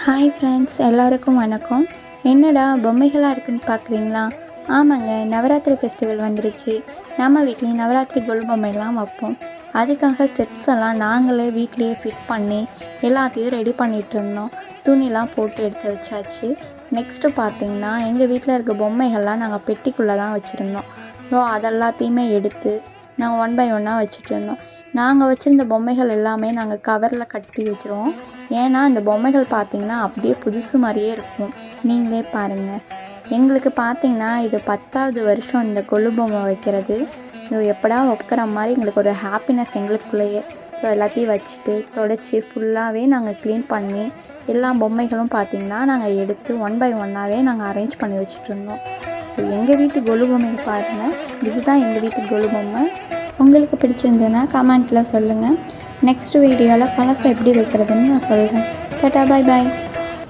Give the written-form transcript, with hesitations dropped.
Hi friends, எல்லாருக்கும் வணக்கம். என்னடா பொம்மைகளாக இருக்குன்னு பார்க்குறீங்களா? ஆமாங்க, நவராத்திரி ஃபெஸ்டிவல் வந்துருச்சு. நம்ம வீட்லேயும் நவராத்திரி கொலு பொம்மைலாம் வைப்போம். அதுக்காக ஸ்டெப்ஸ் எல்லாம் நாங்களே வீட்லேயே ஃபிட் பண்ணி எல்லாத்தையும் ரெடி பண்ணிகிட்டு இருந்தோம். துணிலாம் போட்டு எடுத்து வச்சாச்சு. நெக்ஸ்ட்டு பார்த்திங்கன்னா, எங்கள் வீட்டில் இருக்க பொம்மைகள்லாம் நாங்கள் பெட்டிக்குள்ளே தான் வச்சுருந்தோம். ஸோ அதெல்லாத்தையுமே எடுத்து நாங்கள் ஒன் பை ஒன்னாக வச்சுட்டு இருந்தோம். நாங்கள் வச்சுருந்த பொம்மைகள் எல்லாமே நாங்கள் கவரில் கட்டி வச்சுருவோம். ஏன்னா இந்த பொம்மைகள் பார்த்திங்கன்னா அப்படியே புதுசு மாதிரியே இருக்கும். நீங்களே பாருங்கள். எங்களுக்கு பார்த்திங்கன்னா இது 10வது வருஷம் இந்த கொலு பொம்மை வைக்கிறது. ஸோ எப்படா வைக்கிற மாதிரி எங்களுக்கு ஒரு ஹாப்பினஸ் எங்களுக்குள்ளேயே. ஸோ எல்லாத்தையும் வச்சுட்டு தொடச்சி ஃபுல்லாகவே நாங்கள் க்ளீன் பண்ணி எல்லா பொம்மைகளும் பார்த்திங்கன்னா நாங்கள் எடுத்து ஒன் பை ஒன்னாகவே நாங்கள் அரேஞ்ச் பண்ணி வச்சுட்ருந்தோம். எங்கள் வீட்டு கொலு பொம்மை பாருங்கள். இதுதான் எங்கள் வீட்டு கொலு பொம்மை. உங்களுக்கு பிடிச்சிருந்ததுன்னா கமெண்ட்டில் சொல்லுங்கள். நெக்ஸ்ட் வீடியோவில் கலசம் எப்படி வைக்கிறதுன்னு நான் சொல்கிறேன். டாடா, பாய் பாய்.